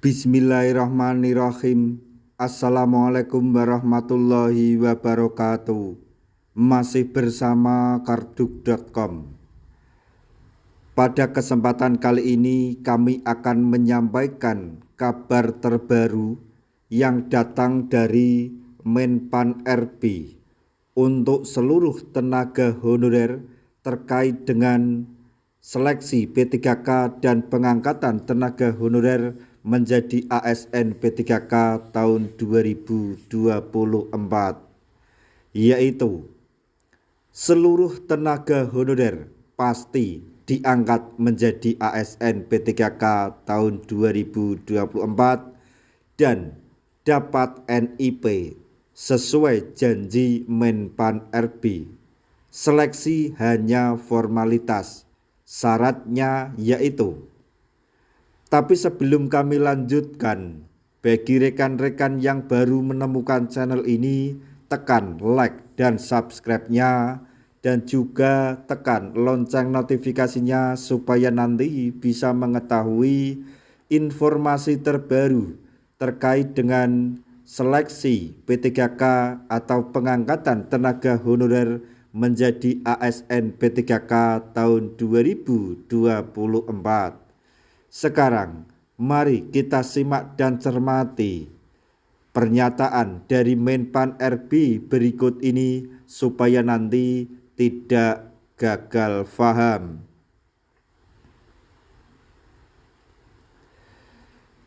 Bismillahirrahmanirrahim. Assalamualaikum warahmatullahi wabarakatuh. Masih bersama karduk.com. Pada kesempatan kali ini kami akan menyampaikan kabar terbaru yang datang dari Menpan RB untuk seluruh tenaga honorer terkait dengan seleksi P3K dan pengangkatan tenaga honorer menjadi ASN P3K tahun 2024, yaitu seluruh tenaga honorer pasti diangkat menjadi ASN P3K tahun 2024 dan dapat NIP sesuai janji Menpan RB. Seleksi hanya formalitas, syaratnya yaitu. Tapi sebelum kami lanjutkan, bagi rekan-rekan yang baru menemukan channel ini, tekan like dan subscribe-nya dan juga tekan lonceng notifikasinya supaya nanti bisa mengetahui informasi terbaru terkait dengan seleksi P3K atau pengangkatan tenaga honorer menjadi ASN P3K tahun 2024. Sekarang mari kita simak dan cermati pernyataan dari Menpan RB berikut ini supaya nanti tidak gagal paham.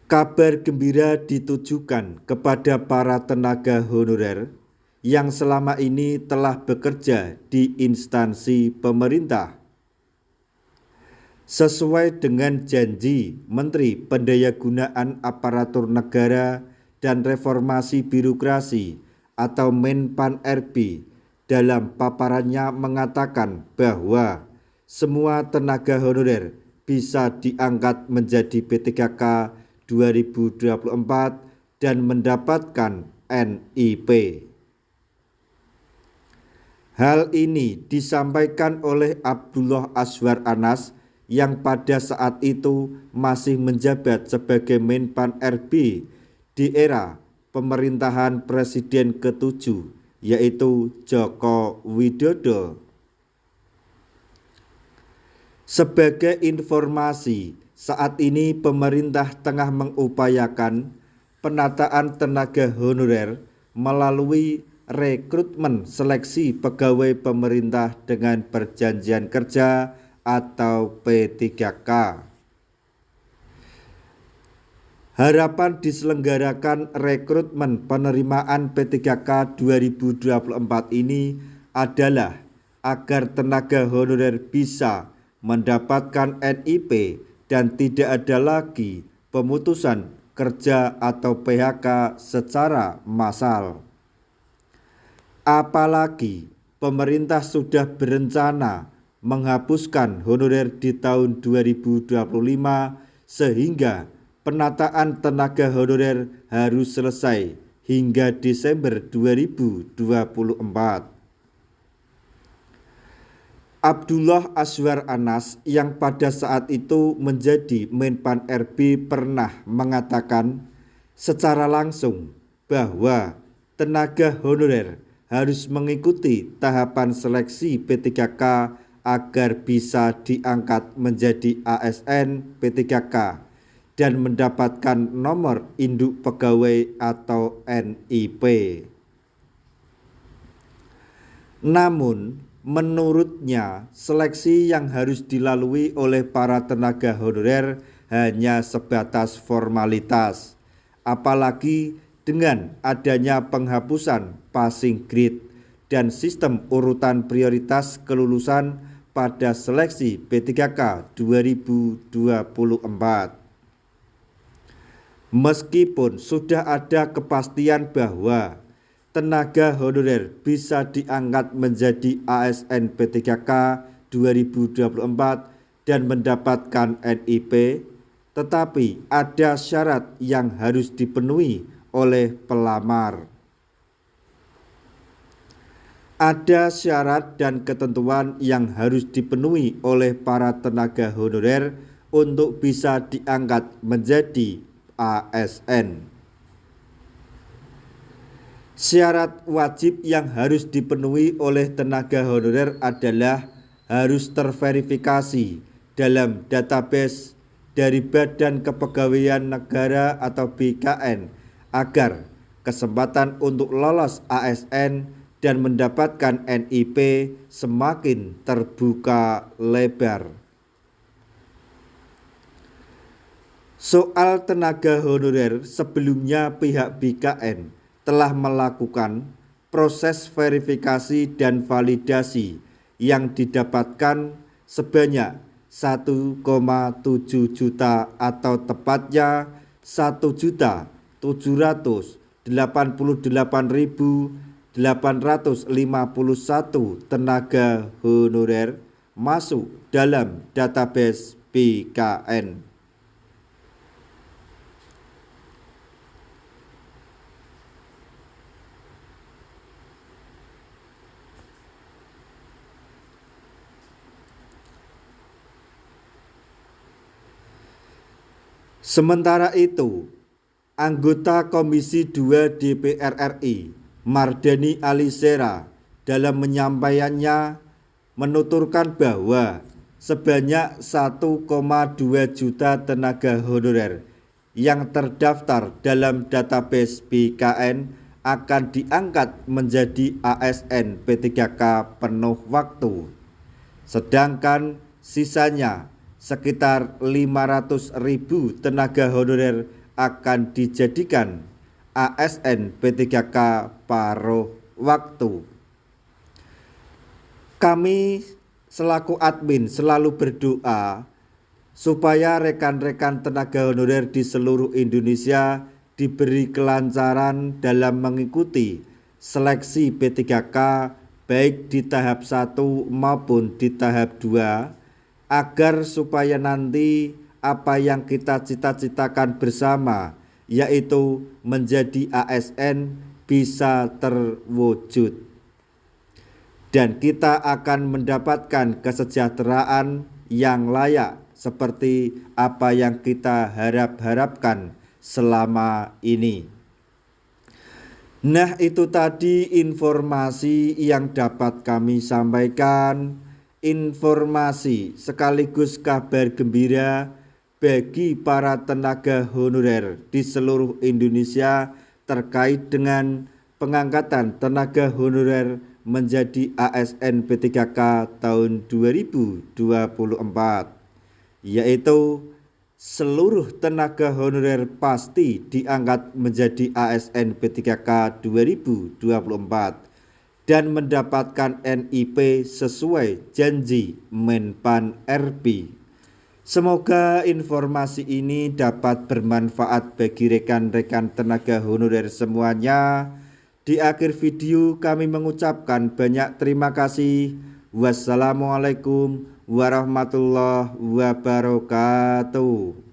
Kabar gembira ditujukan kepada para tenaga honorer yang selama ini telah bekerja di instansi pemerintah. Sesuai dengan janji Menteri Pendayagunaan Aparatur Negara dan Reformasi Birokrasi atau Menpan RB dalam paparannya mengatakan bahwa semua tenaga honorer bisa diangkat menjadi P3K 2024 dan mendapatkan NIP. Hal ini disampaikan oleh Abdullah Azwar Anas yang pada saat itu masih menjabat sebagai Menpan RB di era pemerintahan Presiden ke-7 yaitu Joko Widodo. Sebagai informasi, saat ini pemerintah tengah mengupayakan penataan tenaga honorer melalui rekrutmen seleksi pegawai pemerintah dengan perjanjian kerja atau P3K. Harapan diselenggarakan rekrutmen penerimaan P3K 2024 ini adalah agar tenaga honorer bisa mendapatkan NIP dan tidak ada lagi pemutusan kerja atau PHK secara massal. Apalagi pemerintah sudah berencana menghapuskan honorer di tahun 2025 sehingga penataan tenaga honorer harus selesai hingga Desember 2024. Abdullah Azwar Anas yang pada saat itu menjadi Menpan RB pernah mengatakan secara langsung bahwa tenaga honorer harus mengikuti tahapan seleksi P3K agar bisa diangkat menjadi ASN P3K dan mendapatkan nomor induk pegawai atau NIP. Namun, menurutnya seleksi yang harus dilalui oleh para tenaga honorer hanya sebatas formalitas, apalagi dengan adanya penghapusan passing grade dan sistem urutan prioritas kelulusan pada seleksi P3K 2024. Meskipun sudah ada kepastian bahwa tenaga honorer bisa diangkat menjadi ASN P3K 2024 dan mendapatkan NIP, tetapi ada syarat yang harus dipenuhi oleh pelamar. Ada syarat dan ketentuan yang harus dipenuhi oleh para tenaga honorer untuk bisa diangkat menjadi ASN. Syarat wajib yang harus dipenuhi oleh tenaga honorer adalah harus terverifikasi dalam database dari Badan Kepegawaian Negara atau BKN agar kesempatan untuk lolos ASN dan mendapatkan NIP semakin terbuka lebar. Soal tenaga honorer, sebelumnya pihak BKN telah melakukan proses verifikasi dan validasi yang didapatkan sebanyak 1,7 juta atau tepatnya 1.788.851 tenaga honorer masuk dalam database BKN. Sementara itu, anggota Komisi 2 DPR RI, Mardhani Alisera, dalam penyampaiannya menuturkan bahwa sebanyak 1,2 juta tenaga honorer yang terdaftar dalam database BKN akan diangkat menjadi ASN P3K penuh waktu. Sedangkan sisanya sekitar 500.000 tenaga honorer akan dijadikan ASN P3K paruh waktu. Kami selaku admin selalu berdoa supaya rekan-rekan tenaga honorer di seluruh Indonesia diberi kelancaran dalam mengikuti seleksi P3K baik di tahap 1 maupun di tahap 2, agar supaya nanti apa yang kita cita-citakan bersama, yaitu menjadi ASN, bisa terwujud. Dan kita akan mendapatkan kesejahteraan yang layak seperti apa yang kita harapkan selama ini. Nah, itu tadi informasi yang dapat kami sampaikan. Informasi sekaligus kabar gembira bagi para tenaga honorer di seluruh Indonesia terkait dengan pengangkatan tenaga honorer menjadi ASN P3K tahun 2024, yaitu seluruh tenaga honorer pasti diangkat menjadi ASN P3K 2024 dan mendapatkan NIP sesuai janji Menpan RP. Semoga informasi ini dapat bermanfaat bagi rekan-rekan tenaga honorer semuanya. Di akhir video kami mengucapkan banyak terima kasih. Wassalamualaikum warahmatullahi wabarakatuh.